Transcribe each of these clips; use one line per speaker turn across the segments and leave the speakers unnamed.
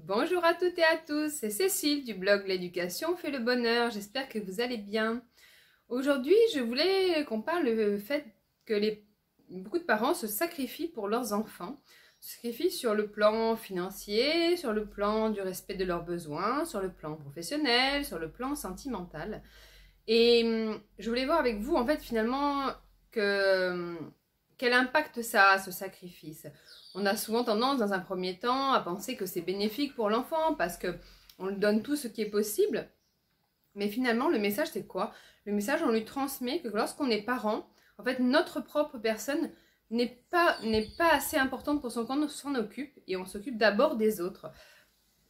Bonjour à toutes et à tous, c'est Cécile du blog L'éducation fait le bonheur, j'espère que vous allez bien. Aujourd'hui, je voulais qu'on parle du fait que beaucoup de parents se sacrifient pour leurs enfants, se sacrifient sur le plan financier, sur le plan du respect de leurs besoins, sur le plan professionnel, sur le plan sentimental. Et je voulais voir avec vous, en fait, finalement, quel impact ça a, ce sacrifice. On a souvent tendance, dans un premier temps, à penser que c'est bénéfique pour l'enfant parce qu'on lui donne tout ce qui est possible. Mais finalement, le message, c'est quoi? Le message, on lui transmet que lorsqu'on est parent, en fait, notre propre personne n'est pas assez importante pour qu'on s'en occupe et on s'occupe d'abord des autres.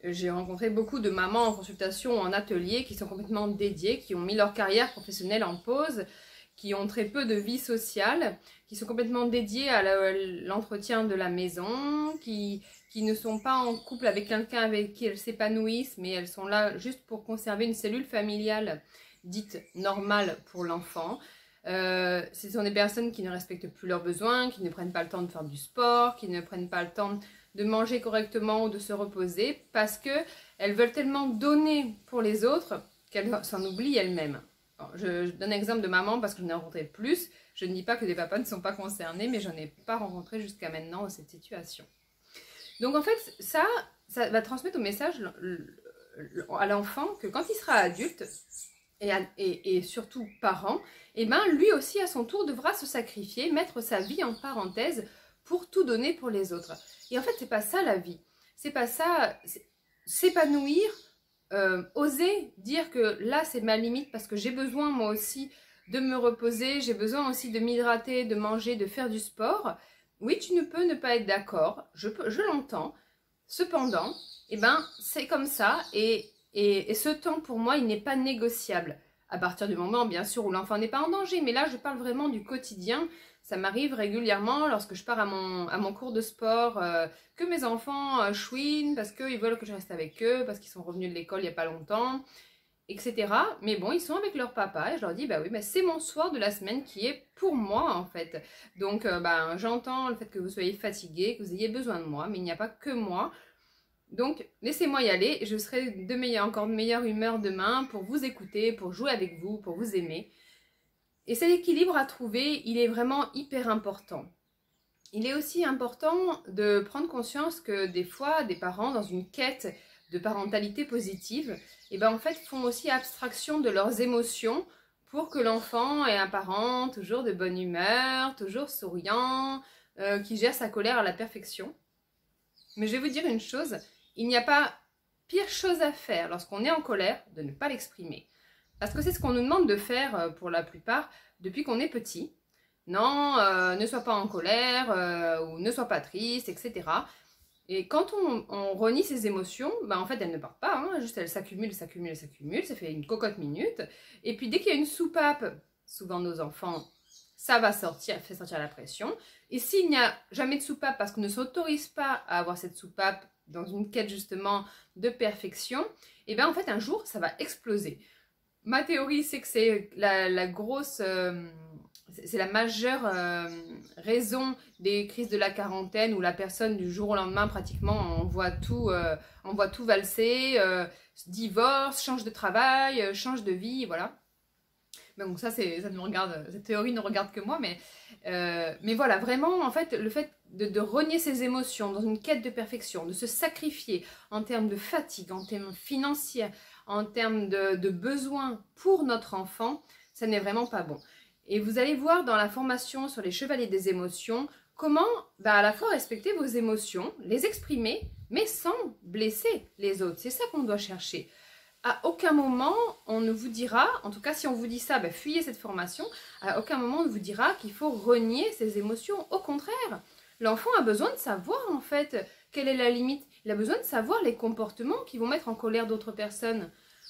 J'ai rencontré beaucoup de mamans en consultation ou en atelier qui sont complètement dédiées, qui ont mis leur carrière professionnelle en pause, qui ont très peu de vie sociale, qui sont complètement dédiées à l'entretien de la maison, qui ne sont pas en couple avec quelqu'un avec qui elles s'épanouissent, mais elles sont là juste pour conserver une cellule familiale dite normale pour l'enfant. Ce sont des personnes qui ne respectent plus leurs besoins, qui ne prennent pas le temps de faire du sport, qui ne prennent pas le temps de manger correctement ou de se reposer, parce qu'elles veulent tellement donner pour les autres qu'elles s'en oublient elles-mêmes. Je donne un exemple de maman parce que j'en ai rencontré plus. Je ne dis pas que des papas ne sont pas concernés, mais je n'en ai pas rencontré jusqu'à maintenant dans cette situation. Donc en fait, ça va transmettre au message à l'enfant que quand il sera adulte, et surtout parent, et ben lui aussi à son tour devra se sacrifier, mettre sa vie en parenthèse pour tout donner pour les autres. Et en fait, c'est pas ça la vie. C'est pas ça, s'épanouir. Oser dire que là c'est ma limite parce que j'ai besoin moi aussi de me reposer, j'ai besoin aussi de m'hydrater, de manger, de faire du sport. Oui, tu ne peux ne pas être d'accord, je l'entends. Cependant, eh ben, c'est comme ça et ce temps pour moi il n'est pas négociable. À partir du moment bien sûr où l'enfant n'est pas en danger, mais là je parle vraiment du quotidien. Ça m'arrive régulièrement lorsque je pars à mon cours de sport que mes enfants chouinent parce qu'ils veulent que je reste avec eux, parce qu'ils sont revenus de l'école il n'y a pas longtemps, etc. Mais bon, ils sont avec leur papa et je leur dis, bah oui, bah c'est mon soir de la semaine qui est pour moi en fait. Donc j'entends le fait que vous soyez fatigués, que vous ayez besoin de moi, mais il n'y a pas que moi. Donc laissez-moi y aller, je serai encore de meilleure humeur demain pour vous écouter, pour jouer avec vous, pour vous aimer. Et cet équilibre à trouver, il est vraiment hyper important. Il est aussi important de prendre conscience que des fois, des parents, dans une quête de parentalité positive, en fait, font aussi abstraction de leurs émotions pour que l'enfant ait un parent toujours de bonne humeur, toujours souriant, qui gère sa colère à la perfection. Mais je vais vous dire une chose, il n'y a pas pire chose à faire lorsqu'on est en colère de ne pas l'exprimer. Parce que c'est ce qu'on nous demande de faire pour la plupart depuis qu'on est petit. Non, ne sois pas en colère ou ne sois pas triste, etc. Et quand on renie ses émotions, en fait elles ne partent pas, hein, juste elles s'accumulent, ça fait une cocotte minute. Et puis dès qu'il y a une soupape, souvent nos enfants, ça va sortir, fait sortir la pression. Et s'il n'y a jamais de soupape parce qu'on ne s'autorise pas à avoir cette soupape dans une quête justement de perfection, en fait un jour ça va exploser. Ma théorie, c'est que c'est la grosse, c'est la majeure raison des crises de la quarantaine où la personne du jour au lendemain pratiquement on voit tout valser, divorce, change de travail, change de vie, voilà. Donc ça nous regarde, cette théorie ne regarde que moi, mais voilà, vraiment en fait le fait de renier ses émotions dans une quête de perfection, de se sacrifier en termes de fatigue, en termes financiers, en termes de besoins pour notre enfant, ça n'est vraiment pas bon. Et vous allez voir dans la formation sur les chevaliers des émotions, comment à la fois respecter vos émotions, les exprimer, mais sans blesser les autres. C'est ça qu'on doit chercher. À aucun moment on ne vous dira, en tout cas si on vous dit ça, fuyez cette formation, à aucun moment on ne vous dira qu'il faut renier ses émotions. Au contraire, l'enfant a besoin de savoir en fait quelle est la limite. Il a besoin de savoir les comportements qui vont mettre en colère d'autres personnes.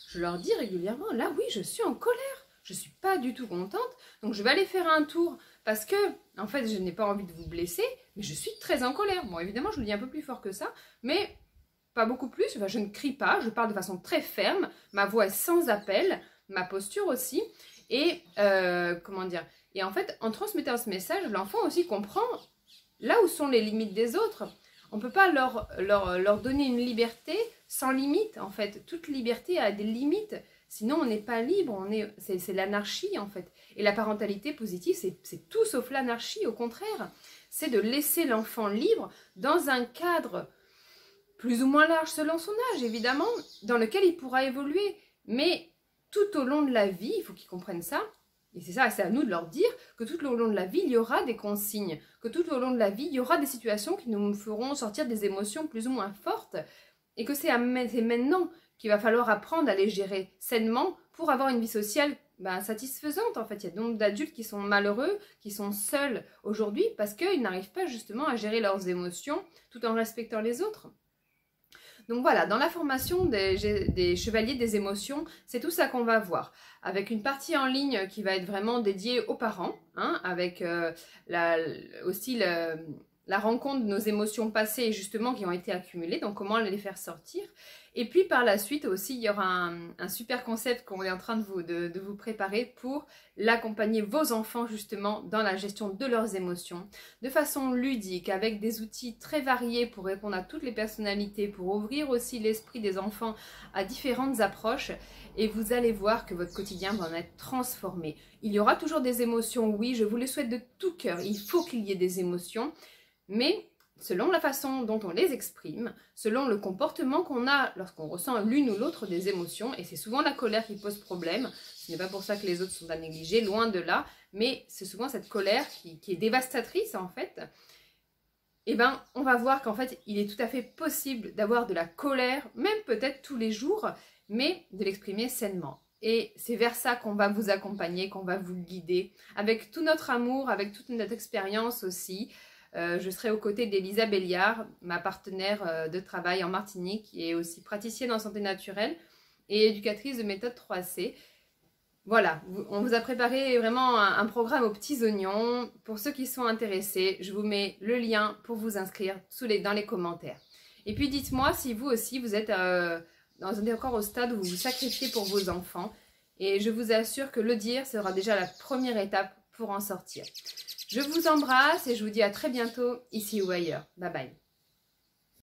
Je leur dis régulièrement, là oui, je suis en colère, je ne suis pas du tout contente, donc je vais aller faire un tour parce que, en fait, je n'ai pas envie de vous blesser, mais je suis très en colère. Bon, évidemment, je le dis un peu plus fort que ça, mais pas beaucoup plus. Enfin, je ne crie pas, je parle de façon très ferme, ma voix est sans appel, ma posture aussi, et comment dire, et en fait, en transmettant ce message, l'enfant aussi comprend là où sont les limites des autres. On ne peut pas leur donner une liberté sans limite, en fait. Toute liberté a des limites, sinon on n'est pas libre, c'est l'anarchie, en fait. Et la parentalité positive, c'est tout sauf l'anarchie, au contraire. C'est de laisser l'enfant libre dans un cadre plus ou moins large selon son âge, évidemment, dans lequel il pourra évoluer. Mais tout au long de la vie, il faut qu'ils comprennent ça, et c'est ça, c'est à nous de leur dire que tout au long de la vie, il y aura des consignes, que tout au long de la vie, il y aura des situations qui nous feront sortir des émotions plus ou moins fortes, et que c'est maintenant qu'il va falloir apprendre à les gérer sainement pour avoir une vie sociale satisfaisante. En fait, il y a donc d'adultes qui sont malheureux, qui sont seuls aujourd'hui parce qu'ils n'arrivent pas justement à gérer leurs émotions tout en respectant les autres. Donc voilà, dans la formation des chevaliers des émotions, c'est tout ça qu'on va voir. Avec une partie en ligne qui va être vraiment dédiée aux parents, hein, avec aussi la rencontre de nos émotions passées et justement qui ont été accumulées, donc comment les faire sortir. Et puis par la suite aussi, il y aura un super concept qu'on est en train de vous préparer pour l'accompagner vos enfants justement dans la gestion de leurs émotions, de façon ludique, avec des outils très variés pour répondre à toutes les personnalités, pour ouvrir aussi l'esprit des enfants à différentes approches. Et vous allez voir que votre quotidien va en être transformé. Il y aura toujours des émotions, oui, je vous le souhaite de tout cœur, il faut qu'il y ait des émotions, mais selon la façon dont on les exprime, selon le comportement qu'on a lorsqu'on ressent l'une ou l'autre des émotions, et c'est souvent la colère qui pose problème, ce n'est pas pour ça que les autres sont à négliger, loin de là, mais c'est souvent cette colère qui est dévastatrice en fait. Et bien, on va voir qu'en fait, il est tout à fait possible d'avoir de la colère, même peut-être tous les jours, mais de l'exprimer sainement. Et c'est vers ça qu'on va vous accompagner, qu'on va vous guider, avec tout notre amour, avec toute notre expérience aussi. Je serai aux côtés d'Elisa Béliard, ma partenaire de travail en Martinique, qui est aussi praticienne en santé naturelle et éducatrice de méthode 3C. Voilà, on vous a préparé vraiment un programme aux petits oignons. Pour ceux qui sont intéressés, je vous mets le lien pour vous inscrire dans les commentaires. Et puis dites-moi si vous aussi vous êtes encore au stade où vous vous sacrifiez pour vos enfants. Et je vous assure que le dire sera déjà la première étape pour en sortir. Je vous embrasse et je vous dis à très bientôt, ici ou ailleurs. Bye bye.